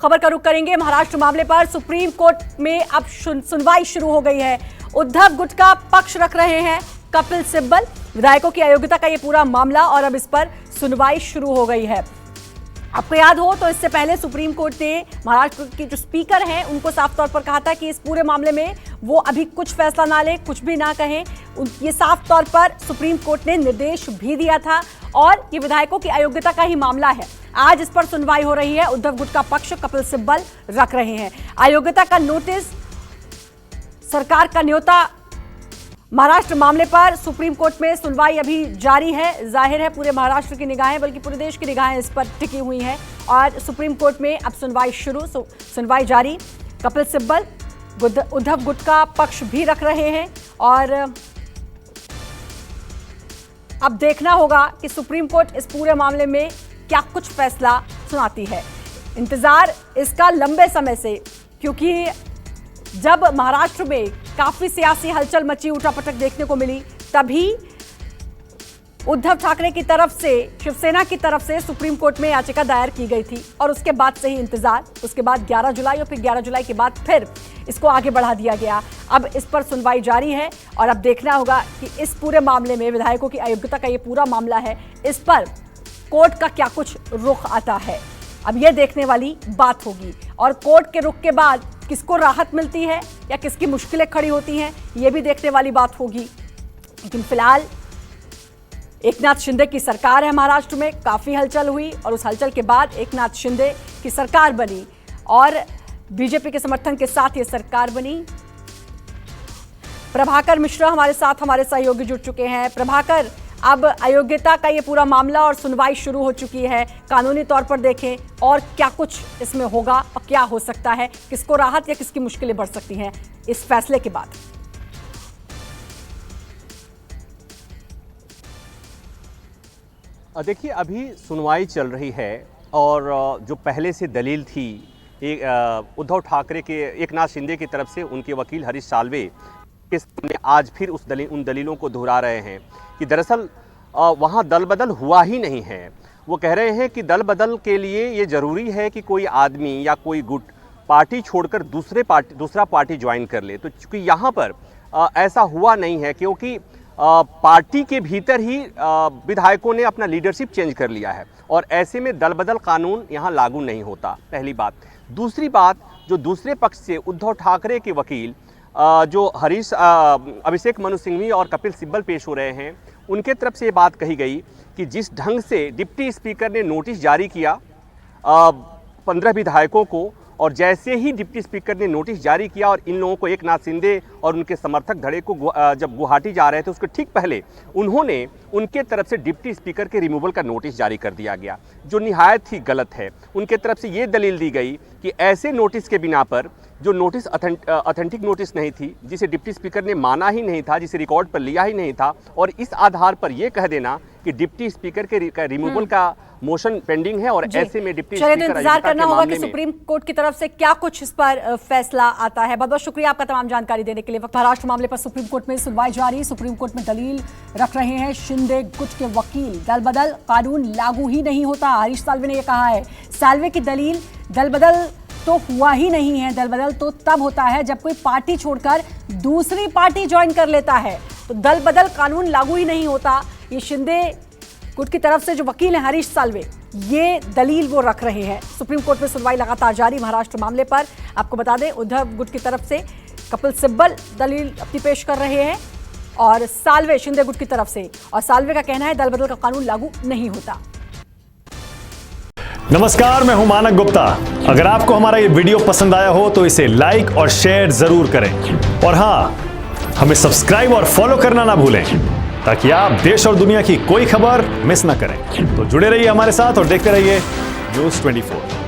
खबर का रुख करेंगे महाराष्ट्र मामले पर। सुप्रीम कोर्ट में अब सुनवाई शुरू हो गई है। उद्धव गुट का पक्ष रख रहे हैं कपिल सिब्बल। विधायकों की अयोग्यता का यह पूरा मामला और अब इस पर सुनवाई शुरू हो गई है। आपको याद हो तो इससे पहले सुप्रीम कोर्ट ने महाराष्ट्र के जो स्पीकर हैं उनको साफ तौर पर कहा था कि इस पूरे मामले में वो अभी कुछ फैसला ना ले, कुछ भी ना कहें। ये साफ तौर पर सुप्रीम कोर्ट ने निर्देश भी दिया था और ये विधायकों की अयोग्यता का ही मामला है। आज इस पर सुनवाई हो रही है। उद्धव गुट का पक्ष कपिल सिब्बल रख रहे हैं। अयोग्यता का नोटिस, सरकार का न्योता, महाराष्ट्र मामले पर सुप्रीम कोर्ट में सुनवाई अभी जारी है। जाहिर है पूरे महाराष्ट्र की निगाहें, बल्कि पूरे देश की निगाहें इस पर टिकी हुई हैं और सुप्रीम कोर्ट में अब सुनवाई शुरू, सुनवाई जारी। कपिल सिब्बल उद्धव गुट का पक्ष भी रख रहे हैं और अब देखना होगा कि सुप्रीम कोर्ट इस पूरे मामले में क्या कुछ फैसला सुनाती है। इंतजार इसका लंबे समय से, क्योंकि जब महाराष्ट्र में काफी सियासी हलचल मची, उठापटक देखने को मिली, तभी उद्धव ठाकरे की तरफ से, शिवसेना की तरफ से सुप्रीम कोर्ट में याचिका दायर की गई थी और उसके बाद से ही इंतजार। उसके बाद 11 जुलाई और फिर 11 जुलाई के बाद फिर इसको आगे बढ़ा दिया गया। अब इस पर सुनवाई जारी है और अब देखना होगा कि इस पूरे मामले में विधायकों की अयोग्यता का ये पूरा मामला है, इस पर कोर्ट का क्या कुछ रुख आता है। अब यह देखने वाली बात होगी और कोर्ट के रुख के बाद किसको राहत मिलती है या किसकी मुश्किलें खड़ी होती हैं, यह भी देखने वाली बात होगी। लेकिन फिलहाल एकनाथ शिंदे की सरकार है महाराष्ट्र में, काफी हलचल हुई और उस हलचल के बाद एकनाथ शिंदे की सरकार बनी और बीजेपी के समर्थन के साथ ये सरकार बनी। प्रभाकर मिश्रा हमारे साथ, हमारे सहयोगी जुड़ चुके हैं। प्रभाकर, अब अयोग्यता का ये पूरा मामला और सुनवाई शुरू हो चुकी है। कानूनी तौर पर देखें और क्या कुछ इसमें होगा और क्या हो सकता है, किसको राहत या किसकी मुश्किलें बढ़ सकती हैं इस फैसले के बाद। देखिए, अभी सुनवाई चल रही है और जो पहले से दलील थी उद्धव ठाकरे के, एकनाथ शिंदे की तरफ से उनके वकील हरीश साल्वे के सामने आज फिर उन दलीलों को दोहरा रहे हैं कि दरअसल वहाँ दल बदल हुआ ही नहीं है। वो कह रहे हैं कि दल बदल के लिए ये ज़रूरी है कि कोई आदमी या कोई गुट पार्टी छोड़कर दूसरा पार्टी ज्वाइन कर ले। तो चूँकि यहाँ पर ऐसा हुआ नहीं है, क्योंकि पार्टी के भीतर ही विधायकों ने अपना लीडरशिप चेंज कर लिया है और ऐसे में दल बदल कानून यहाँ लागू नहीं होता, पहली बात। दूसरी बात, जो दूसरे पक्ष से उद्धव ठाकरे के वकील जो अभिषेक मनु सिंघवी और कपिल सिब्बल पेश हो रहे हैं, उनके तरफ से ये बात कही गई कि जिस ढंग से डिप्टी स्पीकर ने नोटिस जारी किया 15 विधायकों को, और जैसे ही डिप्टी स्पीकर ने नोटिस जारी किया और इन लोगों को, एकनाथ शिंदे और उनके समर्थक धड़े को जब गुवाहाटी जा रहे थे, उसके ठीक पहले उन्होंने उनके तरफ से डिप्टी स्पीकर के रिमूवल का नोटिस जारी कर दिया गया, जो निहायत ही गलत है। उनके तरफ से ये दलील दी गई कि ऐसे नोटिस के बिना पर, जो नोटिस ऑथेंटिक नोटिस नहीं थी, जिसे डिप्टी स्पीकर ने माना ही नहीं था, जिसे रिकॉर्ड पर लिया ही नहीं था, और इस आधार पर यह कह देना कि डिप्टी स्पीकर के रिमूवल का मोशन पेंडिंग है और ऐसे में डिप्टी स्पीकर, इंतजार करना होगा कि सुप्रीम कोर्ट की तरफ से क्या कुछ इस पर फैसला आता है। बहुत बहुत शुक्रिया आपका तमाम जानकारी देने के लिए। महाराष्ट्र मामले पर सुप्रीम कोर्ट में सुनवाई जारी। सुप्रीम कोर्ट में दलील रख रहे हैं शिंदे गुट के वकील। दल बदल कानून लागू ही नहीं होता, हरीश साल्वे ने यह कहा है। साल्वे की दलील, दल बदल तो हुआ ही नहीं है। दल बदल तो तब होता है जब कोई पार्टी छोड़कर दूसरी पार्टी ज्वाइन कर लेता है, तो दल बदल कानून लागू ही नहीं होता। ये शिंदे गुट की तरफ से जो वकील हैं हरीश साल्वे, ये दलील वो रख रहे हैं। सुप्रीम कोर्ट में सुनवाई लगातार जारी महाराष्ट्र मामले पर। आपको बता दें, उद्धव गुट की तरफ से कपिल सिब्बल दलील अपनी पेश कर रहे हैं और साल्वे शिंदे गुट की तरफ से, और साल्वे का कहना है दल बदल का कानून लागू नहीं होता। नमस्कार, मैं हूं मानक गुप्ता। अगर आपको हमारा ये वीडियो पसंद आया हो तो इसे लाइक और शेयर जरूर करें और हां, हमें सब्सक्राइब और फॉलो करना ना भूलें ताकि आप देश और दुनिया की कोई खबर मिस ना करें। तो जुड़े रहिए हमारे साथ और देखते रहिए न्यूज़ 24।